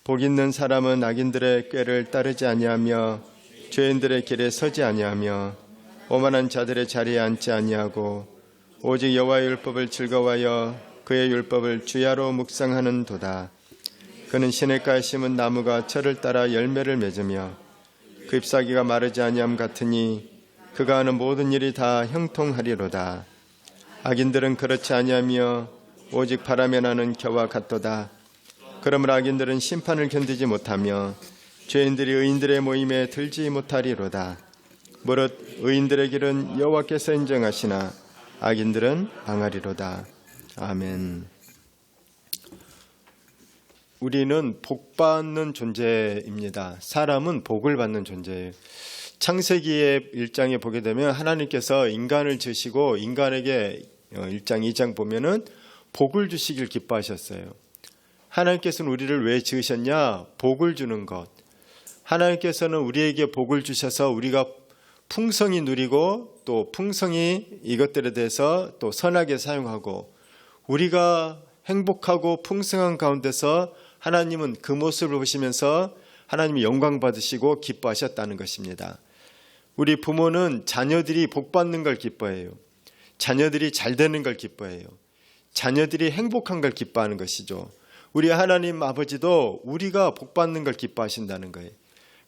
복 있는 사람은 악인들의 꾀를 따르지 아니하며 죄인들의 길에 서지 아니하며 오만한 자들의 자리에 앉지 아니하고 오직 여호와의 율법을 즐거워하여 그의 율법을 주야로 묵상하는도다. 그는 시냇가에 심은 나무가 철을 따라 열매를 맺으며 그 잎사귀가 마르지 아니함 같으니 그가 하는 모든 일이 다 형통하리로다. 악인들은 그렇지 아니하며 오직 바람에 나는 겨와 같도다. 그러므로 악인들은 심판을 견디지 못하며 죄인들이 의인들의 모임에 들지 못하리로다. 무릇 의인들의 길은 여호와께서 인정하시나 악인들은 망하리로다. 아멘. 우리는 복받는 존재입니다. 사람은 복을 받는 존재예요. 창세기의 1장에 보게 되면 하나님께서 인간을 지으시고 인간에게 1장, 2장 보면은 복을 주시길 기뻐하셨어요. 하나님께서는 우리를 왜 지으셨냐? 복을 주는 것. 하나님께서는 우리에게 복을 주셔서 우리가 풍성히 누리고 또 풍성히 이것들에 대해서 또 선하게 사용하고 우리가 행복하고 풍성한 가운데서 하나님은 그 모습을 보시면서 하나님이 영광 받으시고 기뻐하셨다는 것입니다. 우리 부모는 자녀들이 복받는 걸 기뻐해요. 자녀들이 잘 되는 걸 기뻐해요. 자녀들이 행복한 걸 기뻐하는 것이죠. 우리 하나님 아버지도 우리가 복받는 걸 기뻐하신다는 거예요.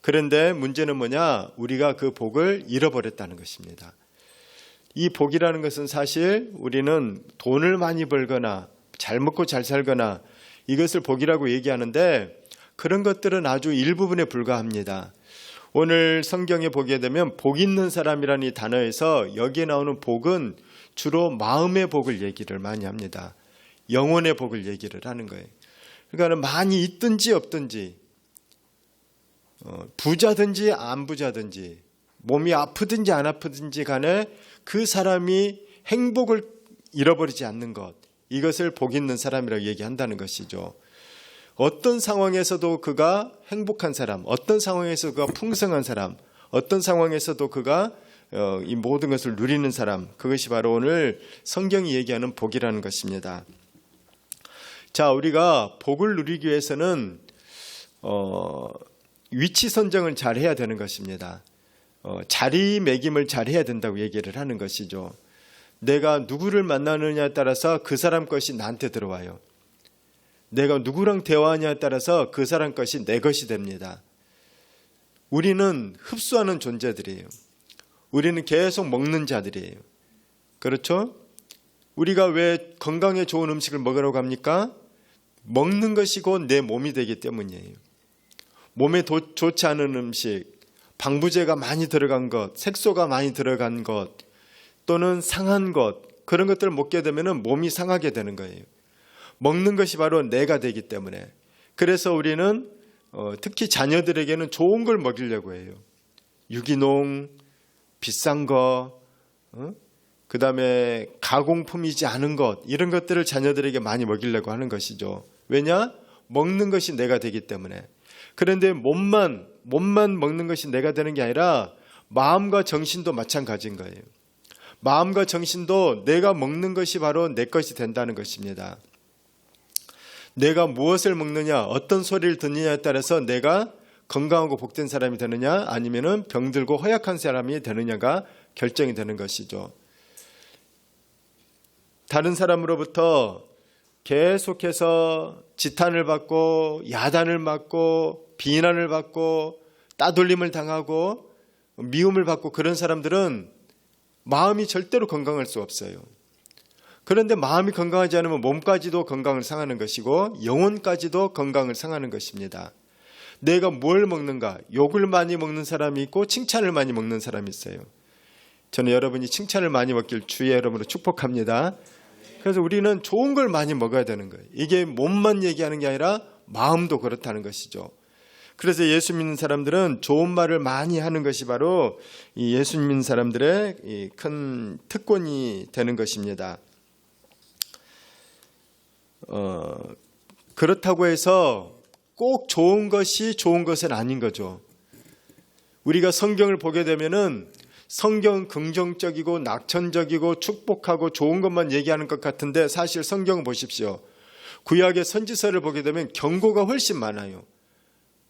그런데 문제는 뭐냐? 우리가 그 복을 잃어버렸다는 것입니다. 이 복이라는 것은 사실 우리는 돈을 많이 벌거나 잘 먹고 잘 살거나 이것을 복이라고 얘기하는데 그런 것들은 아주 일부분에 불과합니다. 오늘 성경에 보게 되면 복 있는 사람이라는 이 단어에서 여기에 나오는 복은 주로 마음의 복을 얘기를 많이 합니다. 영혼의 복을 얘기를 하는 거예요. 그러니까 많이 있든지 없든지 부자든지 안 부자든지 몸이 아프든지 안 아프든지 간에 그 사람이 행복을 잃어버리지 않는 것, 이것을 복 있는 사람이라고 얘기한다는 것이죠. 어떤 상황에서도 그가 행복한 사람, 어떤 상황에서 그가 풍성한 사람, 어떤 상황에서도 그가 이 모든 것을 누리는 사람, 그것이 바로 오늘 성경이 얘기하는 복이라는 것입니다. 자, 우리가 복을 누리기 위해서는 위치 선정을 잘 해야 되는 것입니다. 자리매김을 잘 해야 된다고 얘기를 하는 것이죠. 내가 누구를 만나느냐에 따라서 그 사람 것이 나한테 들어와요. 내가 누구랑 대화하냐에 따라서 그 사람 것이 내 것이 됩니다. 우리는 흡수하는 존재들이에요. 우리는 계속 먹는 자들이에요. 그렇죠? 우리가 왜 건강에 좋은 음식을 먹으라고 합니까? 먹는 것이 곧 내 몸이 되기 때문이에요. 몸에 좋지 않은 음식, 방부제가 많이 들어간 것, 색소가 많이 들어간 것, 또는 상한 것, 그런 것들을 먹게 되면 몸이 상하게 되는 거예요. 먹는 것이 바로 내가 되기 때문에. 그래서 우리는 특히 자녀들에게는 좋은 걸 먹이려고 해요. 유기농, 비싼 거, 그 다음에 가공품이지 않은 것, 이런 것들을 자녀들에게 많이 먹이려고 하는 것이죠. 왜냐? 먹는 것이 내가 되기 때문에. 그런데 몸만 먹는 것이 내가 되는 게 아니라 마음과 정신도 마찬가지인 거예요. 마음과 정신도 내가 먹는 것이 바로 내 것이 된다는 것입니다. 내가 무엇을 먹느냐, 어떤 소리를 듣느냐에 따라서 내가 건강하고 복된 사람이 되느냐 아니면은 병들고 허약한 사람이 되느냐가 결정이 되는 것이죠. 다른 사람으로부터 계속해서 지탄을 받고 야단을 맞고 비난을 받고 따돌림을 당하고 미움을 받고 그런 사람들은 마음이 절대로 건강할 수 없어요. 그런데 마음이 건강하지 않으면 몸까지도 건강을 상하는 것이고 영혼까지도 건강을 상하는 것입니다. 내가 뭘 먹는가? 욕을 많이 먹는 사람이 있고 칭찬을 많이 먹는 사람이 있어요. 저는 여러분이 칭찬을 많이 먹길 주의 이름으로 축복합니다. 그래서 우리는 좋은 걸 많이 먹어야 되는 거예요. 이게 몸만 얘기하는 게 아니라 마음도 그렇다는 것이죠. 그래서 예수 믿는 사람들은 좋은 말을 많이 하는 것이 바로 이 예수 믿는 사람들의 이 큰 특권이 되는 것입니다. 그렇다고 해서 꼭 좋은 것이 좋은 것은 아닌 거죠. 우리가 성경을 보게 되면은 성경은 긍정적이고 낙천적이고 축복하고 좋은 것만 얘기하는 것 같은데 사실 성경을 보십시오. 구약의 선지서를 보게 되면 경고가 훨씬 많아요.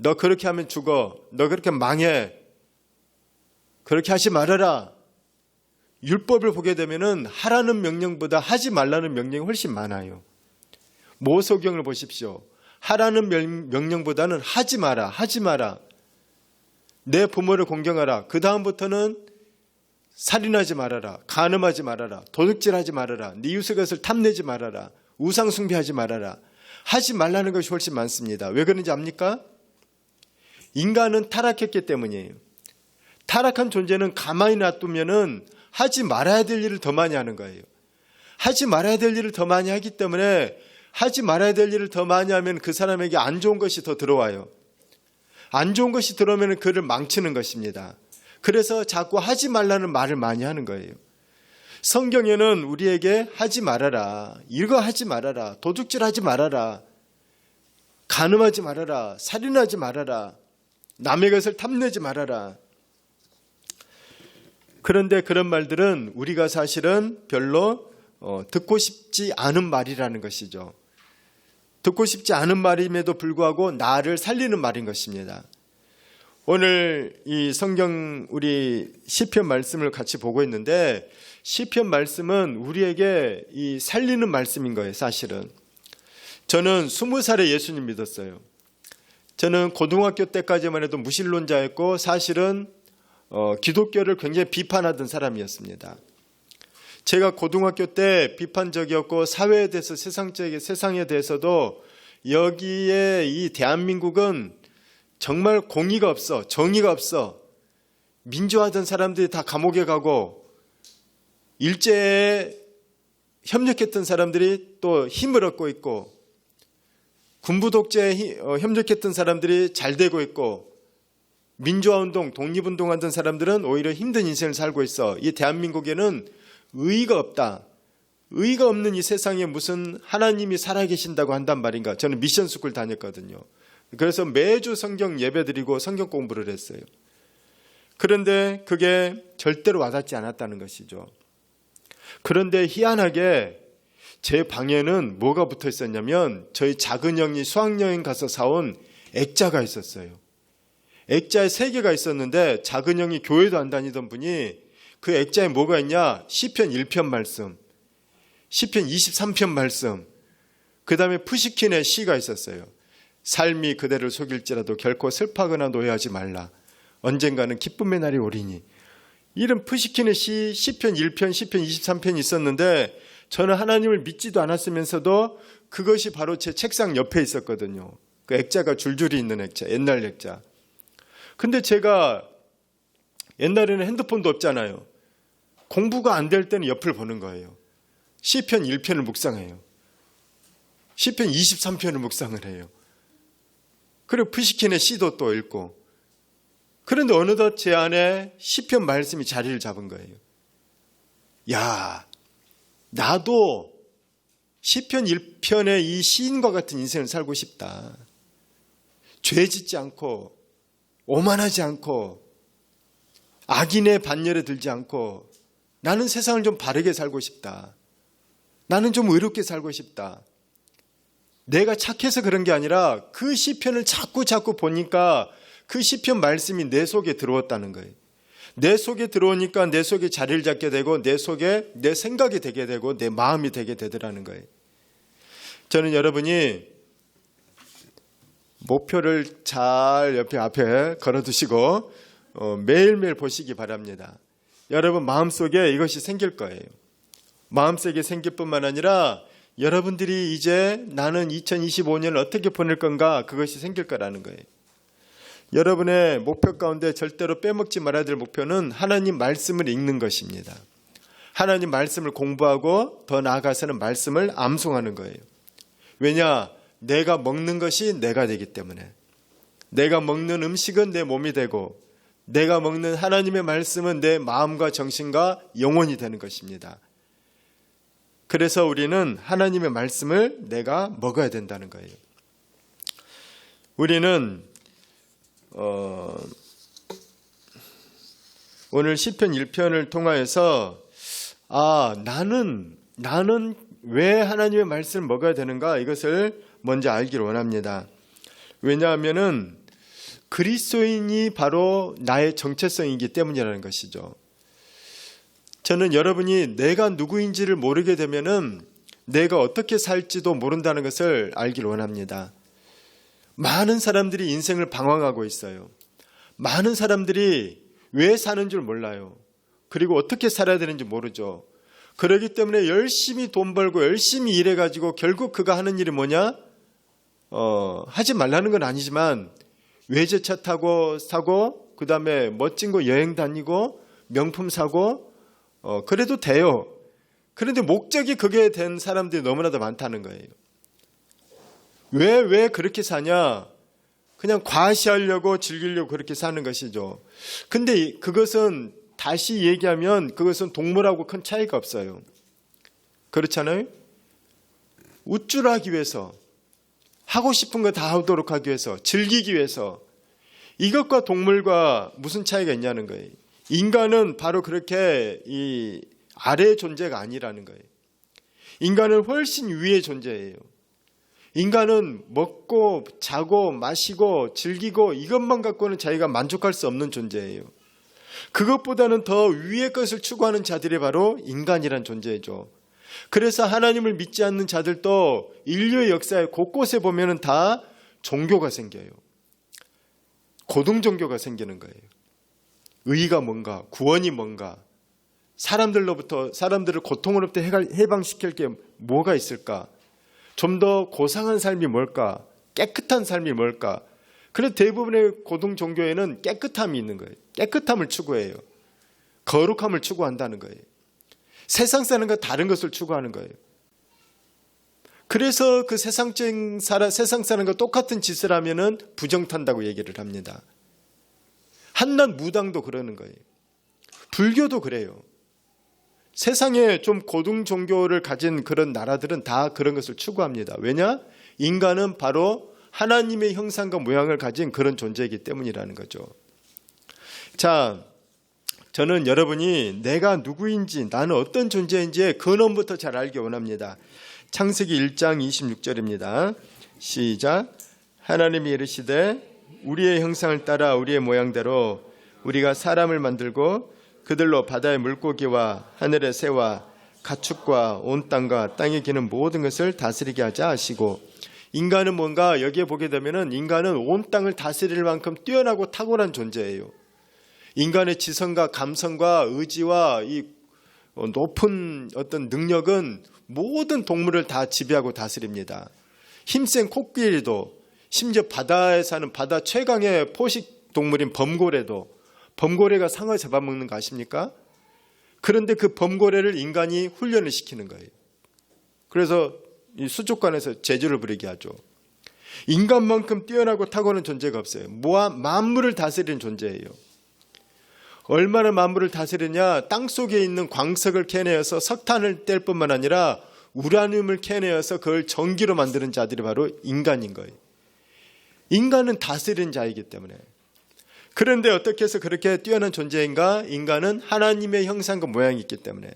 너 그렇게 하면 죽어. 너 그렇게 망해. 그렇게 하지 말아라. 율법을 보게 되면은 하라는 명령보다 하지 말라는 명령이 훨씬 많아요. 모소경을 보십시오. 하라는 명령보다는 하지 마라, 하지 마라. 내 부모를 공경하라. 그 다음부터는 살인하지 말아라, 간음하지 말아라, 도둑질하지 말아라, 네 이웃의 것을 탐내지 말아라, 우상 숭배하지 말아라. 하지 말라는 것이 훨씬 많습니다. 왜 그런지 압니까? 인간은 타락했기 때문이에요. 타락한 존재는 가만히 놔두면은 하지 말아야 될 일을 더 많이 하는 거예요. 하지 말아야 될 일을 더 많이 하기 때문에 하지 말아야 될 일을 더 많이 하면 그 사람에게 안 좋은 것이 더 들어와요. 안 좋은 것이 들어오면 그를 망치는 것입니다. 그래서 자꾸 하지 말라는 말을 많이 하는 거예요. 성경에는 우리에게 하지 말아라, 이거 하지 말아라, 도둑질하지 말아라, 간음하지 말아라, 살인하지 말아라, 남의 것을 탐내지 말아라. 그런데 그런 말들은 우리가 사실은 별로 듣고 싶지 않은 말이라는 것이죠. 듣고 싶지 않은 말임에도 불구하고 나를 살리는 말인 것입니다. 오늘 이 성경 우리 시편 말씀을 같이 보고 있는데 시편 말씀은 우리에게 이 살리는 말씀인 거예요. 사실은 저는 20살에 예수님 믿었어요. 저는 고등학교 때까지만 해도 무신론자였고 사실은 기독교를 굉장히 비판하던 사람이었습니다. 제가 고등학교 때 비판적이었고 사회에 대해서 세상에 대해서도 여기에 이 대한민국은 정말 공의가 없어, 정의가 없어. 민주화하던 사람들이 다 감옥에 가고 일제에 협력했던 사람들이 또 힘을 얻고 있고 군부 독재에 협력했던 사람들이 잘 되고 있고 민주화운동, 독립운동하던 사람들은 오히려 힘든 인생을 살고 있어. 이 대한민국에는 의의가 없다. 의의가 없는 이 세상에 무슨 하나님이 살아계신다고 한단 말인가. 저는 미션스쿨 다녔거든요. 그래서 매주 성경 예배드리고 성경 공부를 했어요. 그런데 그게 절대로 와닿지 않았다는 것이죠. 그런데 희한하게 제 방에는 뭐가 붙어 있었냐면 저희 작은 형이 수학여행 가서 사온 액자가 있었어요. 액자에 3개가 있었는데 작은 형이 교회도 안 다니던 분이 그 액자에 뭐가 있냐? 시편 1편 말씀, 시편 23편 말씀, 그 다음에 푸시킨의 시가 있었어요. 삶이 그대를 속일지라도 결코 슬퍼하거나 노여하지 말라. 언젠가는 기쁨의 날이 오리니. 이런 푸시킨의 시, 시편 1편, 시편 23편이 있었는데 저는 하나님을 믿지도 않았으면서도 그것이 바로 제 책상 옆에 있었거든요. 그 액자가 줄줄이 있는 액자, 옛날 액자. 근데 제가 옛날에는 핸드폰도 없잖아요. 공부가 안 될 때는 옆을 보는 거예요. 시편 1편을 묵상해요. 시편 23편을 묵상을 해요. 그리고 푸시킨의 시도 또 읽고. 그런데 어느덧 제 안에 시편 말씀이 자리를 잡은 거예요. 야, 나도 시편 1편의 이 시인과 같은 인생을 살고 싶다. 죄 짓지 않고 오만하지 않고 악인의 반열에 들지 않고 나는 세상을 좀 바르게 살고 싶다. 나는 좀 의롭게 살고 싶다. 내가 착해서 그런 게 아니라 그 시편을 자꾸 보니까 그 시편 말씀이 내 속에 들어왔다는 거예요. 내 속에 들어오니까 내 속에 자리를 잡게 되고 내 속에 내 생각이 되게 되고 내 마음이 되게 되더라는 거예요. 저는 여러분이 목표를 잘 옆에 앞에 걸어두시고 매일매일 보시기 바랍니다. 여러분 마음속에 이것이 생길 거예요. 마음속에 생길 뿐만 아니라 여러분들이 이제 나는 2025년을 어떻게 보낼 건가 그것이 생길 거라는 거예요. 여러분의 목표 가운데 절대로 빼먹지 말아야 될 목표는 하나님 말씀을 읽는 것입니다. 하나님 말씀을 공부하고 더 나아가서는 말씀을 암송하는 거예요. 왜냐? 내가 먹는 것이 내가 되기 때문에. 내가 먹는 음식은 내 몸이 되고 내가 먹는 하나님의 말씀은 내 마음과 정신과 영혼이 되는 것입니다. 그래서 우리는 하나님의 말씀을 내가 먹어야 된다는 거예요. 우리는 오늘 시편 1편을 통하여서 나는 왜 하나님의 말씀을 먹어야 되는가 이것을 먼저 알기를 원합니다. 왜냐하면은 그리스도인이 바로 나의 정체성이기 때문이라는 것이죠. 저는 여러분이 내가 누구인지를 모르게 되면은 내가 어떻게 살지도 모른다는 것을 알길 원합니다. 많은 사람들이 인생을 방황하고 있어요. 많은 사람들이 왜 사는 줄 몰라요. 그리고 어떻게 살아야 되는지 모르죠. 그렇기 때문에 열심히 돈 벌고 열심히 일해가지고 결국 그가 하는 일이 뭐냐? 하지 말라는 건 아니지만 외제차 타고 사고, 그 다음에 멋진 거 여행 다니고 명품 사고, 그래도 돼요. 그런데 목적이 그게 된 사람들이 너무나도 많다는 거예요. 왜 그렇게 사냐? 그냥 과시하려고 즐기려고 그렇게 사는 것이죠. 근데 그것은 다시 얘기하면 그것은 동물하고 큰 차이가 없어요. 그렇잖아요? 우쭐하기 위해서, 하고 싶은 거 다 하도록 하기 위해서, 즐기기 위해서, 이것과 동물과 무슨 차이가 있냐는 거예요. 인간은 바로 그렇게 이 아래의 존재가 아니라는 거예요. 인간은 훨씬 위의 존재예요. 인간은 먹고 자고 마시고 즐기고 이것만 갖고는 자기가 만족할 수 없는 존재예요. 그것보다는 더 위의 것을 추구하는 자들이 바로 인간이란 존재죠. 그래서 하나님을 믿지 않는 자들도 인류의 역사에 곳곳에 보면은 다 종교가 생겨요. 고등 종교가 생기는 거예요. 의가 뭔가, 구원이 뭔가, 사람들을 고통으로부터 해방시킬 게 뭐가 있을까? 좀 더 고상한 삶이 뭘까? 깨끗한 삶이 뭘까? 그래서 대부분의 고등 종교에는 깨끗함이 있는 거예요. 깨끗함을 추구해요. 거룩함을 추구한다는 거예요. 세상 사는 것 다른 것을 추구하는 거예요. 그래서 그 세상 사는 것 똑같은 짓을 하면은 부정탄다고 얘기를 합니다. 한낱 무당도 그러는 거예요. 불교도 그래요. 세상에 좀 고등 종교를 가진 그런 나라들은 다 그런 것을 추구합니다. 왜냐? 인간은 바로 하나님의 형상과 모양을 가진 그런 존재이기 때문이라는 거죠. 자, 저는 여러분이 내가 누구인지, 나는 어떤 존재인지의 근원부터 잘 알기 원합니다. 창세기 1장 26절입니다. 시작. 하나님이 이르시되 우리의 형상을 따라 우리의 모양대로 우리가 사람을 만들고 그들로 바다의 물고기와 하늘의 새와 가축과 온 땅과 땅에 기는 모든 것을 다스리게 하자 하시고, 인간은 뭔가 여기에 보게 되면은 인간은 온 땅을 다스릴 만큼 뛰어나고 탁월한 존재예요. 인간의 지성과 감성과 의지와 이 높은 어떤 능력은 모든 동물을 다 지배하고 다스립니다. 힘센 코끼리도, 심지어 바다에 사는 바다 최강의 포식 동물인 범고래가 상어 잡아먹는 거 아십니까? 그런데 그 범고래를 인간이 훈련을 시키는 거예요. 그래서 이 수족관에서 제주를 부리게 하죠. 인간만큼 뛰어나고 탁월한 존재가 없어요. 만물을 다스리는 존재예요. 얼마나 만물을 다스리냐? 땅속에 있는 광석을 캐내어서 석탄을 뗄 뿐만 아니라 우라늄을 캐내어서 그걸 전기로 만드는 자들이 바로 인간인 거예요. 인간은 다스리는 자이기 때문에. 그런데 어떻게 해서 그렇게 뛰어난 존재인가? 인간은 하나님의 형상과 모양이 있기 때문에.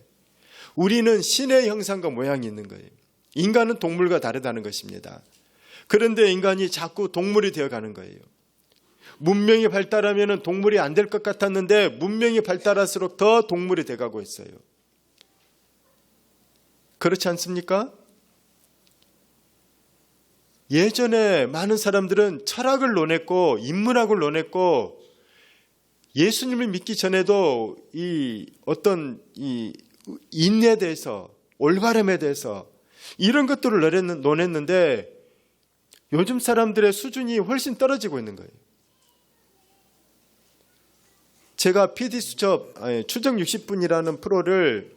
우리는 신의 형상과 모양이 있는 거예요. 인간은 동물과 다르다는 것입니다. 그런데 인간이 자꾸 동물이 되어가는 거예요. 문명이 발달하면 동물이 안 될 것 같았는데 문명이 발달할수록 더 동물이 돼가고 있어요. 그렇지 않습니까? 예전에 많은 사람들은 철학을 논했고 인문학을 논했고 예수님을 믿기 전에도 이 어떤 이 인내에 대해서, 올바름에 대해서 이런 것들을 논했는데 요즘 사람들의 수준이 훨씬 떨어지고 있는 거예요. 제가 PD수첩 추적 60분이라는 프로를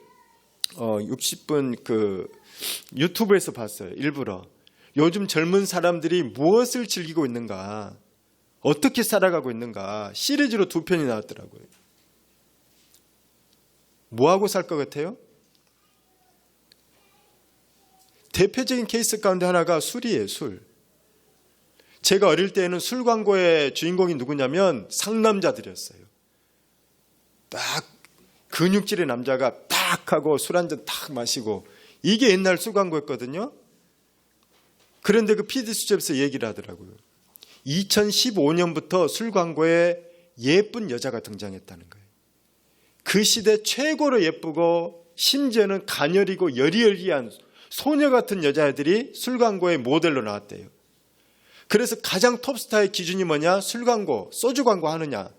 60분 그 유튜브에서 봤어요. 일부러. 요즘 젊은 사람들이 무엇을 즐기고 있는가, 어떻게 살아가고 있는가 시리즈로 2편이 나왔더라고요. 뭐하고 살 것 같아요? 대표적인 케이스 가운데 하나가 술이에요. 술. 제가 어릴 때에는 술 광고의 주인공이 누구냐면 상남자들이었어요. 딱 근육질의 남자가 딱 하고 술 한 잔 딱 마시고, 이게 옛날 술 광고였거든요. 그런데 그 PD수첩에서 얘기를 하더라고요. 2015년부터 술 광고에 예쁜 여자가 등장했다는 거예요. 그 시대 최고로 예쁘고 심지어는 가녀리고 여리여리한 소녀 같은 여자애들이 술 광고의 모델로 나왔대요. 그래서 가장 톱스타의 기준이 뭐냐? 술 광고, 소주 광고 하느냐.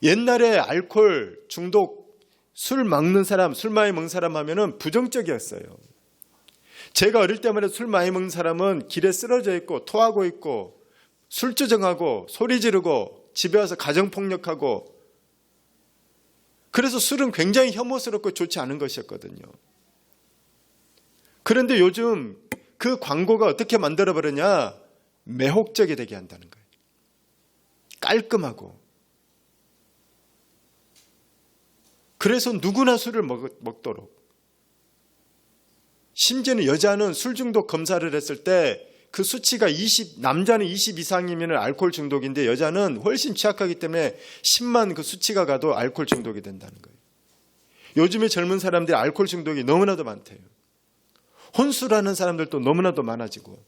옛날에 알코올 중독, 술 먹는 사람, 술 많이 먹는 사람 하면은 부정적이었어요. 제가 어릴 때마다 술 많이 먹는 사람은 길에 쓰러져 있고 토하고 있고 술주정하고 소리 지르고 집에 와서 가정폭력하고, 그래서 술은 굉장히 혐오스럽고 좋지 않은 것이었거든요. 그런데 요즘 그 광고가 어떻게 만들어버리냐? 매혹적이 되게 한다는 거예요. 깔끔하고. 그래서 누구나 술을 먹도록. 심지어는 여자는 술 중독 검사를 했을 때 그 수치가 20, 남자는 20 이상이면 알코올 중독인데 여자는 훨씬 취약하기 때문에 10만 그 수치가 가도 알코올 중독이 된다는 거예요. 요즘에 젊은 사람들이 알코올 중독이 너무나도 많대요. 혼술하는 사람들도 너무나도 많아지고.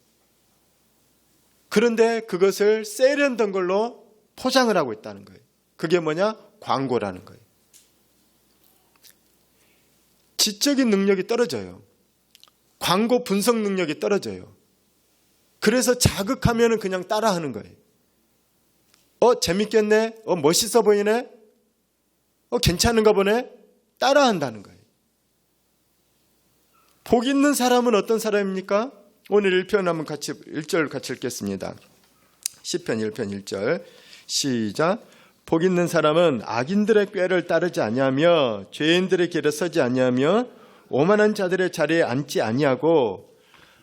그런데 그것을 세련된 걸로 포장을 하고 있다는 거예요. 그게 뭐냐? 광고라는 거예요. 지적인 능력이 떨어져요. 광고 분석 능력이 떨어져요. 그래서 자극하면 그냥 따라하는 거예요. 재밌겠네? 멋있어 보이네? 괜찮은가 보네? 따라한다는 거예요. 복 있는 사람은 어떤 사람입니까? 오늘 1편 한번 1절 같이 읽겠습니다. 시편 1편 1절 시작. 복 있는 사람은 악인들의 꾀를 따르지 아니하며 죄인들의 길에 서지 아니하며 오만한 자들의 자리에 앉지 아니하고,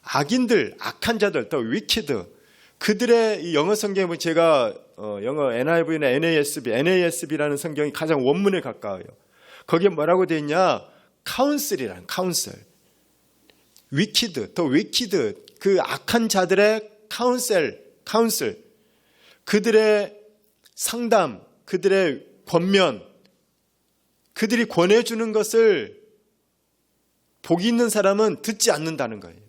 악인들, 악한 자들, 더 위키드, 그들의 영어 성경에 보면 제가 영어 NIV나 NASB라는 성경이 가장 원문에 가까워요. 거기에 뭐라고 되어 있냐? 카운슬이라는 카운슬. 위키드, 더 위키드, 그 악한 자들의 카운슬, 그들의 상담, 그들의 권면, 그들이 권해주는 것을 복이 있는 사람은 듣지 않는다는 거예요.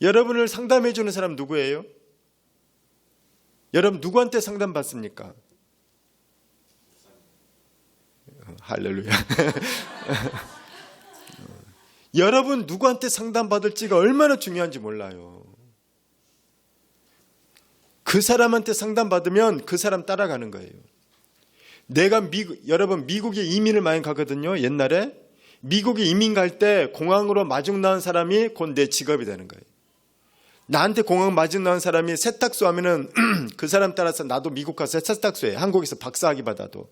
여러분을 상담해 주는 사람 누구예요? 여러분 누구한테 상담받습니까? 할렐루야. 여러분 누구한테 상담받을지가 얼마나 중요한지 몰라요. 그 사람한테 상담받으면 그 사람 따라가는 거예요. 여러분 미국에 이민을 많이 가거든요. 옛날에 미국에 이민 갈 때 공항으로 마중 나온 사람이 곧 내 직업이 되는 거예요. 나한테 공항 마중 나온 사람이 세탁소 하면은 그 사람 따라서 나도 미국 가서 세탁소 해. 한국에서 박사학위 받아도.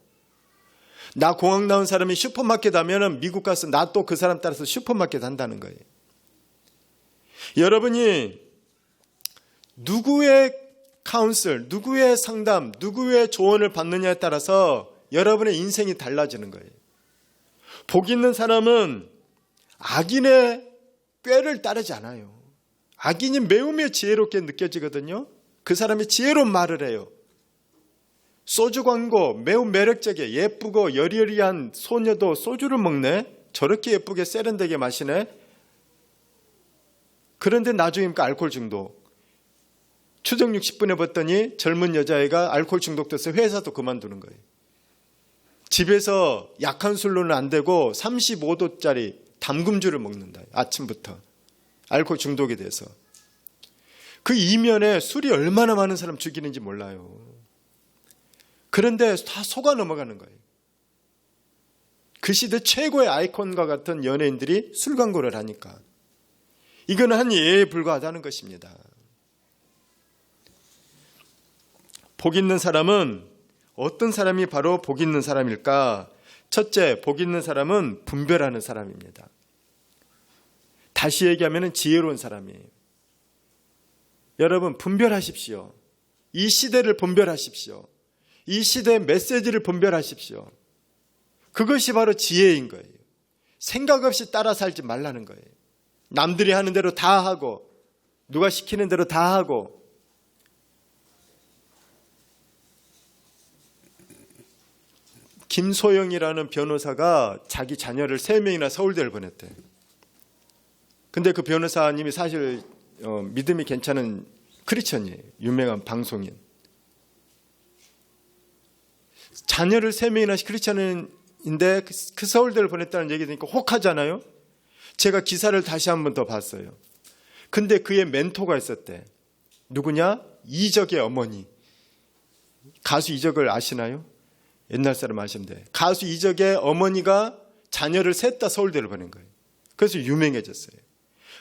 나 공항 나온 사람이 슈퍼마켓 하면은 미국 가서 나 또 그 사람 따라서 슈퍼마켓 한다는 거예요. 여러분이 누구의 카운슬, 누구의 상담, 누구의 조언을 받느냐에 따라서 여러분의 인생이 달라지는 거예요. 복 있는 사람은 악인의 꾀를 따르지 않아요. 악인이 매우 지혜롭게 느껴지거든요. 그 사람이 지혜로운 말을 해요. 소주 광고 매우 매력적이에 예쁘고 여리여리한 소녀도 소주를 먹네. 저렇게 예쁘게 세련되게 마시네. 그런데 나중에 알코올 중독. 추정 60분에 봤더니 젊은 여자애가 알코올 중독돼서 회사도 그만두는 거예요. 집에서 약한 술로는 안 되고 35도짜리 담금주를 먹는다. 아침부터. 알코올 중독이 돼서. 그 이면에 술이 얼마나 많은 사람 죽이는지 몰라요. 그런데 다 속아 넘어가는 거예요. 그 시대 최고의 아이콘과 같은 연예인들이 술 광고를 하니까. 이건 한 예에 불과하다는 것입니다. 복 있는 사람은 어떤 사람이 바로 복 있는 사람일까? 첫째, 복 있는 사람은 분별하는 사람입니다. 다시 얘기하면 지혜로운 사람이에요. 여러분 분별하십시오. 이 시대를 분별하십시오. 이 시대의 메시지를 분별하십시오. 그것이 바로 지혜인 거예요. 생각 없이 따라 살지 말라는 거예요. 남들이 하는 대로 다 하고 누가 시키는 대로 다 하고. 김소영이라는 변호사가 자기 자녀를 3명이나 서울대를 보냈대. 근데 그 변호사님이 사실 믿음이 괜찮은 크리스천이에요. 유명한 방송인. 자녀를 3명이나 크리스천인데 그 서울대를 보냈다는 얘기 들으니까 혹하잖아요. 제가 기사를 다시 한 번 더 봤어요. 근데 그의 멘토가 있었대. 누구냐? 이적의 어머니. 가수 이적을 아시나요? 옛날 사람 아시면 돼. 가수 이적의 어머니가 자녀를 셋 다 서울대를 보낸 거예요. 그래서 유명해졌어요.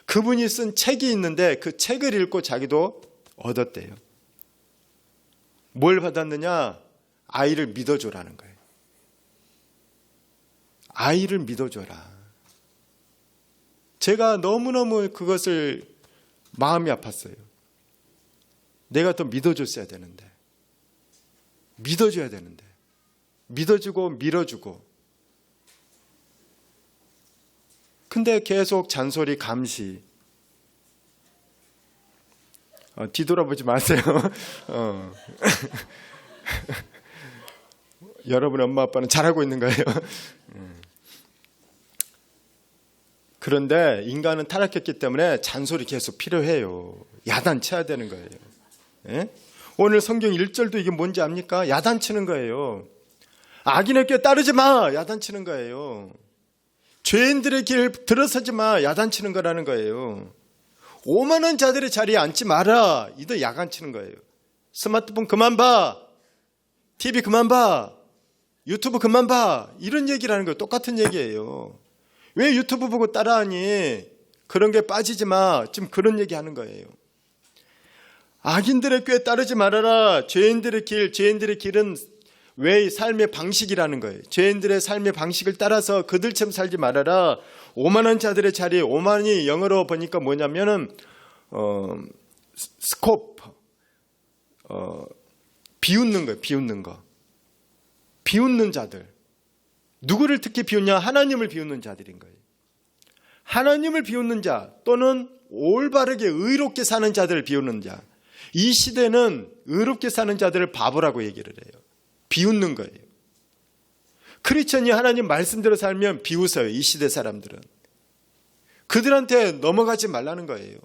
그분이 쓴 책이 있는데 그 책을 읽고 자기도 얻었대요. 뭘 받았느냐? 아이를 믿어줘라는 거예요. 아이를 믿어줘라. 제가 너무너무 그것을 마음이 아팠어요. 내가 더 믿어줬어야 되는데. 믿어줘야 되는데. 믿어주고 밀어주고. 근데 계속 잔소리 감시. 뒤돌아보지 마세요. 여러분 엄마 아빠는 잘하고 있는 거예요. 그런데 인간은 타락했기 때문에 잔소리 계속 필요해요. 야단쳐야 되는 거예요. 예? 오늘 성경 1절도 이게 뭔지 압니까? 야단치는 거예요. 악인의 꾀 따르지 마! 야단치는 거예요. 죄인들의 길 들어서지 마! 야단치는 거라는 거예요. 오만한 자들의 자리에 앉지 마라! 이도 야단치는 거예요. 스마트폰 그만 봐! TV 그만 봐! 유튜브 그만 봐! 이런 얘기를 하는 거예요. 똑같은 얘기예요. 왜 유튜브 보고 따라하니? 그런 게 빠지지 마. 지금 그런 얘기 하는 거예요. 악인들의 꾀에 따르지 말아라. 죄인들의 길은 왜 삶의 방식이라는 거예요. 죄인들의 삶의 방식을 따라서 그들처럼 살지 말아라. 오만한 자들의 자리, 오만이 영어로 보니까 뭐냐면은 스코프, 비웃는 거예요. 비웃는 거. 비웃는 자들. 누구를 특히 비웃냐? 하나님을 비웃는 자들인 거예요. 하나님을 비웃는 자 또는 올바르게 의롭게 사는 자들을 비웃는 자. 이 시대는 의롭게 사는 자들을 바보라고 얘기를 해요. 비웃는 거예요. 크리스천이 하나님 말씀대로 살면 비웃어요. 이 시대 사람들은. 그들한테 넘어가지 말라는 거예요.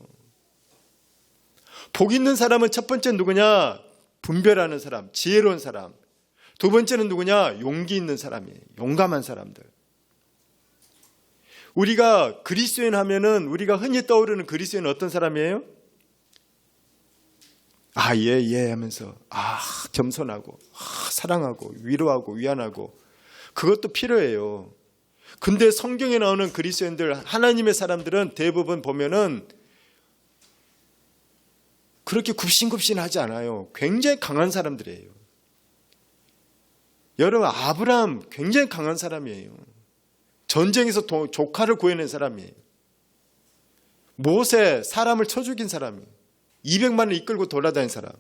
복 있는 사람은 첫 번째 누구냐? 분별하는 사람, 지혜로운 사람. 두 번째는 누구냐? 용기 있는 사람이에요. 용감한 사람들. 우리가 그리스도인 하면은 우리가 흔히 떠오르는 그리스도인은 어떤 사람이에요? 예 하면서 겸손하고 사랑하고 위로하고 위안하고 그것도 필요해요. 근데 성경에 나오는 그리스도인들, 하나님의 사람들은 대부분 보면은 그렇게 굽신굽신하지 않아요. 굉장히 강한 사람들이에요. 여러분, 아브라함 굉장히 강한 사람이에요. 전쟁에서 조카를 구해낸 사람이에요. 모세 사람을 쳐 죽인 사람이에요. 200만을 이끌고 돌아다닌 사람.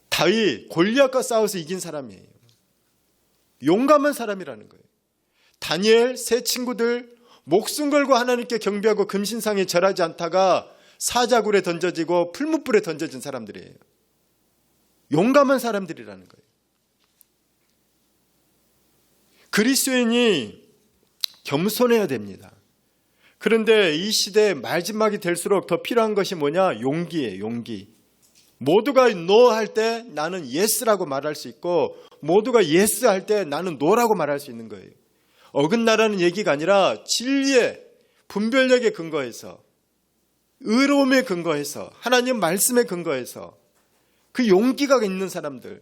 다윗 골리앗과 싸워서 이긴 사람이에요. 용감한 사람이라는 거예요. 다니엘 세 친구들 목숨 걸고 하나님께 경배하고 금신상에 절하지 않다가 사자굴에 던져지고 풀무불에 던져진 사람들이에요. 용감한 사람들이라는 거예요. 그리스도인이 겸손해야 됩니다. 그런데 이 시대 마지막이 될수록 더 필요한 것이 뭐냐? 용기예요. 용기. 모두가 no 할 때 나는 yes라고 말할 수 있고 모두가 yes 할 때 나는 no라고 말할 수 있는 거예요. 어긋나라는 얘기가 아니라 진리의 분별력에 근거해서 의로움에 근거해서 하나님 말씀에 근거해서 그 용기가 있는 사람들.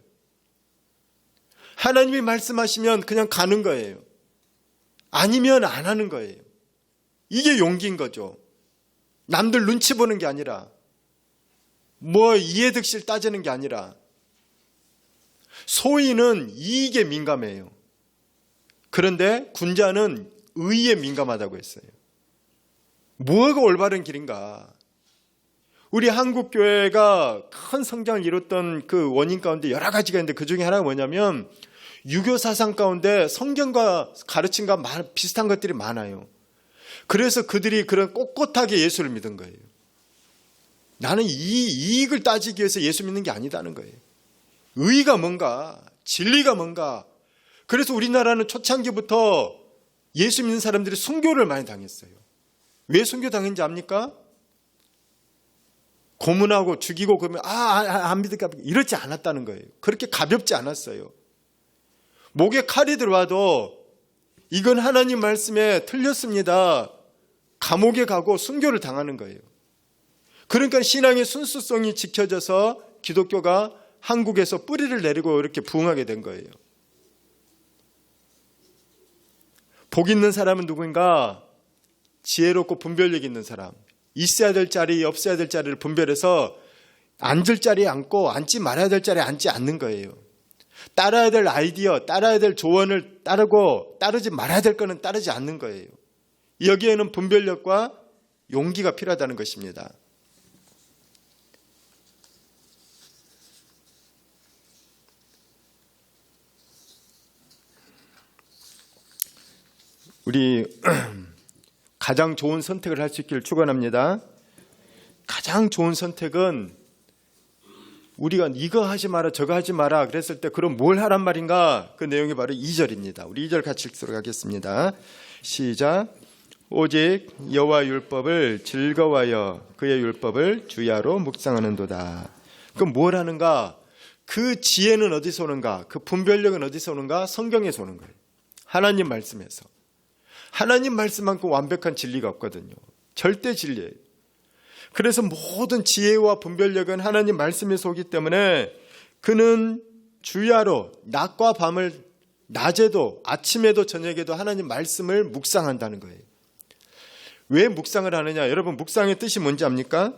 하나님이 말씀하시면 그냥 가는 거예요. 아니면 안 하는 거예요. 이게 용기인 거죠. 남들 눈치 보는 게 아니라 이해득실 따지는 게 아니라 소인은 이익에 민감해요. 그런데 군자는 의에 민감하다고 했어요. 뭐가 올바른 길인가? 우리 한국교회가 큰 성장을 이뤘던 그 원인 가운데 여러 가지가 있는데 그 중에 하나가 뭐냐면 유교 사상 가운데 성경과 가르침과 비슷한 것들이 많아요. 그래서 그들이 그런 꼿꼿하게 예수를 믿은 거예요. 나는 이 이익을 따지기 위해서 예수 믿는 게 아니다는 거예요. 의가 뭔가, 진리가 뭔가. 그래서 우리나라는 초창기부터 예수 믿는 사람들이 순교를 많이 당했어요. 왜 순교 당했는지 압니까? 고문하고 죽이고 그러면 안 믿을까 이렇지 않았다는 거예요. 그렇게 가볍지 않았어요. 목에 칼이 들어와도 이건 하나님 말씀에 틀렸습니다. 감옥에 가고 순교를 당하는 거예요. 그러니까 신앙의 순수성이 지켜져서 기독교가 한국에서 뿌리를 내리고 이렇게 부흥하게 된 거예요. 복 있는 사람은 누구인가? 지혜롭고 분별력 있는 사람. 있어야 될 자리, 없어야 될 자리를 분별해서 앉을 자리에 앉고 앉지 말아야 될 자리에 앉지 않는 거예요. 따라야 될 아이디어, 따라야 될 조언을 따르고 따르지 말아야 될 거는 따르지 않는 거예요. 여기에는 분별력과 용기가 필요하다는 것입니다. 우리 가장 좋은 선택을 할 수 있기를 축원합니다. 가장 좋은 선택은 우리가 이거 하지 마라 저거 하지 마라 그랬을 때 그럼 뭘 하란 말인가? 그 내용이 바로 2절입니다. 우리 2절 같이 읽도록 하겠습니다. 시작. 오직 여호와 율법을 즐거워하여 그의 율법을 주야로 묵상하는도다. 그럼 뭘 하는가? 그 지혜는 어디서 오는가? 그 분별력은 어디서 오는가? 성경에서 오는 거예요. 하나님 말씀에서. 하나님 말씀만큼 완벽한 진리가 없거든요. 절대 진리예요. 그래서 모든 지혜와 분별력은 하나님 말씀에서 오기 때문에 그는 주야로 낮과 밤을 낮에도 아침에도 저녁에도 하나님 말씀을 묵상한다는 거예요. 왜 묵상을 하느냐? 여러분 묵상의 뜻이 뭔지 압니까?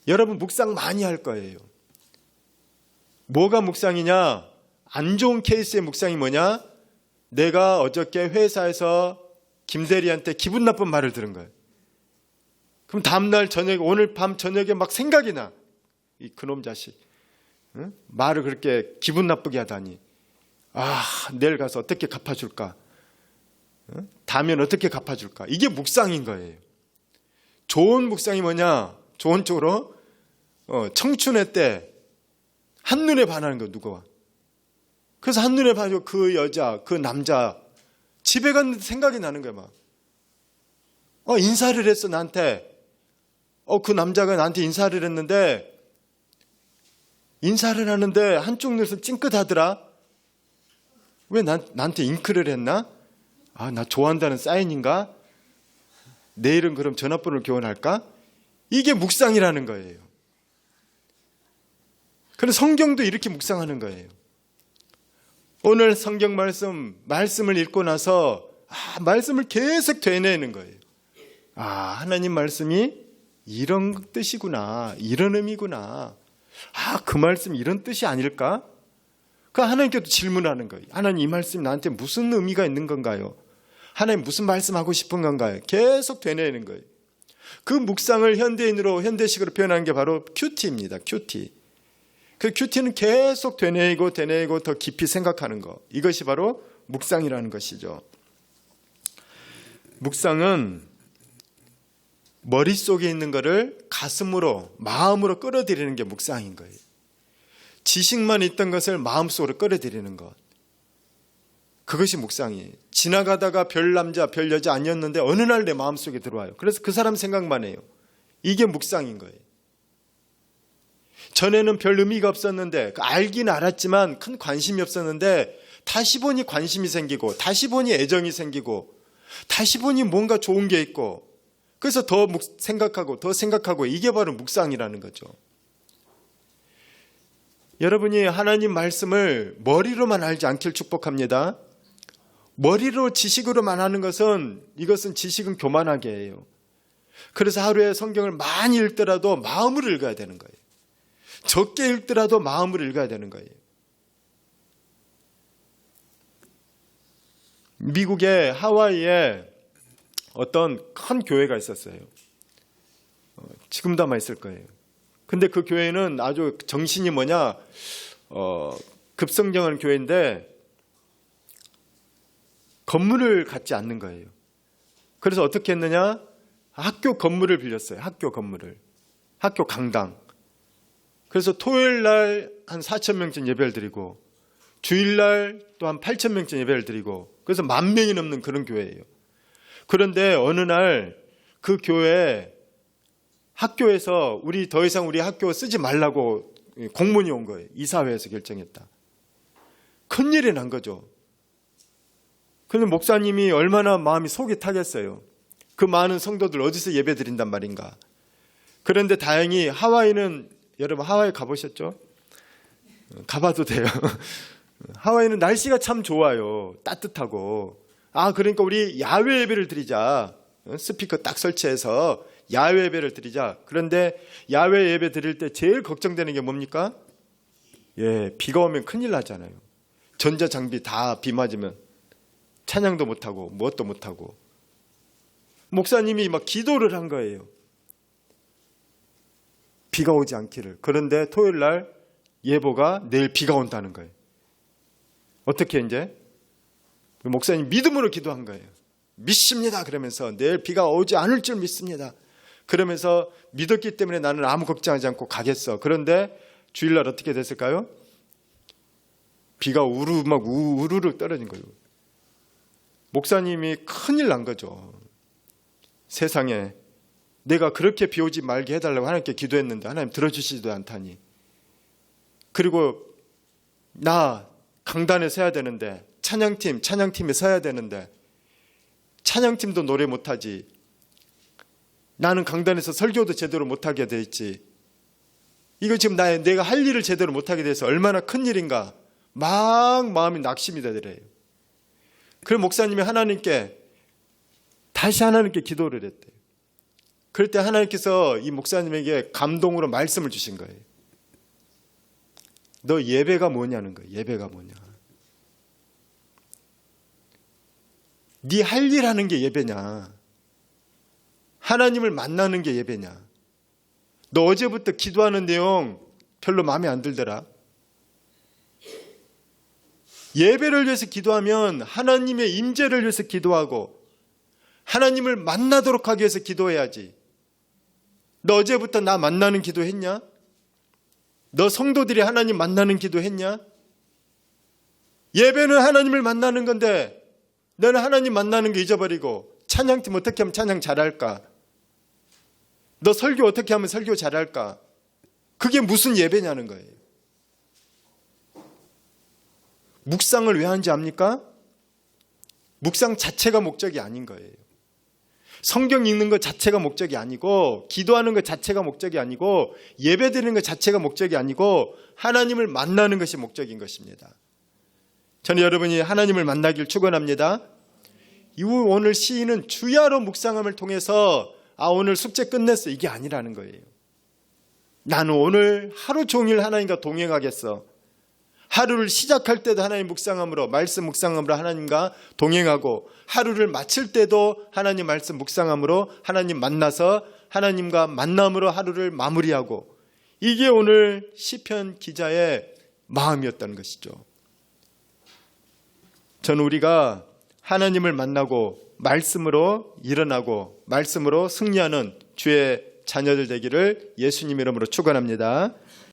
여러분 묵상 많이 할 거예요. 뭐가 묵상이냐? 안 좋은 케이스의 묵상이 뭐냐? 내가 어저께 회사에서 김대리한테 기분 나쁜 말을 들은 거예요. 그럼 다음날 저녁에 오늘 밤 저녁에 막 생각이 나. 이 그놈 자식 응? 말을 그렇게 기분 나쁘게 하다니. 내일 가서 어떻게 갚아줄까? 응? 다음엔 어떻게 갚아줄까? 이게 묵상인 거예요. 좋은 묵상이 뭐냐? 좋은 쪽으로 청춘의 때 한눈에 반하는 거 누구와? 그래서 한눈에 봐도 그 여자, 그 남자 집에 갔는데 생각이 나는 거야 막. 인사를 했어 나한테. 그 남자가 나한테 인사를 했는데 인사를 하는데 한쪽 눈에서 찡긋하더라. 왜 나한테 잉크를 했나? 나 좋아한다는 사인인가? 내일은 그럼 전화번호를 교환할까? 이게 묵상이라는 거예요. 그래서 성경도 이렇게 묵상하는 거예요. 오늘 성경 말씀을 읽고 나서 말씀을 계속 되뇌는 거예요. 하나님 말씀이 이런 뜻이구나. 이런 의미구나. 그 말씀 이런 뜻이 아닐까? 하나님께도 질문하는 거예요. 하나님 이 말씀이 나한테 무슨 의미가 있는 건가요? 하나님 무슨 말씀하고 싶은 건가요? 계속 되뇌는 거예요. 그 묵상을 현대식으로 표현하는 게 바로 큐티입니다. 큐티. 그 큐티는 계속 되뇌이고 더 깊이 생각하는 것. 이것이 바로 묵상이라는 것이죠. 묵상은 머릿속에 있는 것을 가슴으로, 마음으로 끌어들이는 게 묵상인 거예요. 지식만 있던 것을 마음속으로 끌어들이는 것. 그것이 묵상이에요. 지나가다가 별 남자, 별 여자 아니었는데 어느 날 내 마음속에 들어와요. 그래서 그 사람 생각만 해요. 이게 묵상인 거예요. 전에는 별 의미가 없었는데 알긴 알았지만 큰 관심이 없었는데 다시 보니 관심이 생기고 다시 보니 애정이 생기고 다시 보니 뭔가 좋은 게 있고 그래서 더 생각하고 이게 바로 묵상이라는 거죠. 여러분이 하나님 말씀을 머리로만 알지 않길 축복합니다. 머리로 지식으로만 하는 이것은 지식은 교만하게 해요. 그래서 하루에 성경을 많이 읽더라도 마음으로 읽어야 되는 거예요. 적게 읽더라도 마음으로 읽어야 되는 거예요. 미국의 하와이에 어떤 큰 교회가 있었어요. 지금도 아마 있을 거예요. 근데 그 교회는 아주 정신이 급성장하는 교회인데 건물을 갖지 않는 거예요. 그래서 어떻게 했느냐? 학교 건물을 빌렸어요. 학교 건물을. 학교 강당. 그래서 토요일 날 한 4,000명쯤 예배를 드리고 주일 날 또 한 8,000명쯤 예배를 드리고 그래서 10,000명이 넘는 그런 교회예요. 그런데 어느 날 그 교회에 학교에서 우리 더 이상 우리 학교 쓰지 말라고 공문이 온 거예요. 이사회에서 결정했다. 큰일이 난 거죠. 그런데 목사님이 얼마나 마음이 속이 타겠어요. 그 많은 성도들 어디서 예배 드린단 말인가. 그런데 다행히 하와이는, 여러분 하와이 가보셨죠? 가봐도 돼요. 하와이는 날씨가 참 좋아요. 따뜻하고. 그러니까 우리 야외 예배를 드리자. 스피커 딱 설치해서 야외 예배를 드리자. 그런데 야외 예배 드릴 때 제일 걱정되는 게 뭡니까? 비가 오면 큰일 나잖아요. 전자장비 다 비 맞으면 찬양도 못하고 무엇도 못하고. 목사님이 막 기도를 한 거예요. 비가 오지 않기를. 그런데 토요일 날 예보가 내일 비가 온다는 거예요. 어떻게 이제? 목사님 믿음으로 기도한 거예요. 믿습니다. 그러면서 내일 비가 오지 않을 줄 믿습니다. 그러면서 믿었기 때문에 나는 아무 걱정하지 않고 가겠어. 그런데 주일날 어떻게 됐을까요? 비가 우르르 떨어진 거예요. 목사님이 큰일 난 거죠. 세상에 내가 그렇게 비 오지 말게 해달라고 하나님께 기도했는데 하나님 들어주시지도 않다니. 그리고 나 강단에 서야 되는데 찬양팀에 서야 되는데 찬양팀도 노래 못하지. 나는 강단에서 설교도 제대로 못하게 돼 있지. 이거 지금 내가 할 일을 제대로 못하게 돼서 얼마나 큰일인가. 막 마음이 낙심이 되더래요. 그래서 목사님이 다시 하나님께 기도를 했대요. 그럴 때 하나님께서 이 목사님에게 감동으로 말씀을 주신 거예요. 너 예배가 뭐냐는 거예요. 예배가 뭐냐. 네 할 일 하는 게 예배냐. 하나님을 만나는 게 예배냐. 너 어제부터 기도하는 내용 별로 마음에 안 들더라. 예배를 위해서 기도하면 하나님의 임재를 위해서 기도하고 하나님을 만나도록 하기 위해서 기도해야지. 너 어제부터 나 만나는 기도했냐? 너 성도들이 하나님 만나는 기도했냐? 예배는 하나님을 만나는 건데 너는 하나님 만나는 거 잊어버리고 찬양팀 어떻게 하면 찬양 잘할까? 너 설교 어떻게 하면 설교 잘할까? 그게 무슨 예배냐는 거예요. 묵상을 왜 하는지 압니까? 묵상 자체가 목적이 아닌 거예요. 성경 읽는 것 자체가 목적이 아니고 기도하는 것 자체가 목적이 아니고 예배드리는 것 자체가 목적이 아니고 하나님을 만나는 것이 목적인 것입니다. 저는 여러분이 하나님을 만나길 축원합니다. 이후 오늘 시인은 주야로 묵상함을 통해서 오늘 숙제 끝냈어 이게 아니라는 거예요. 나는 오늘 하루 종일 하나님과 동행하겠어. 하루를 시작할 때도 하나님 묵상함으로 말씀 묵상함으로 하나님과 동행하고 하루를 마칠 때도 하나님 말씀 묵상함으로 하나님 만나서 하나님과 만남으로 하루를 마무리하고 이게 오늘 시편 기자의 마음이었다는 것이죠. 저는 우리가 하나님을 만나고 말씀으로 일어나고 말씀으로 승리하는 주의 자녀들 되기를 예수님 이름으로 축원합니다.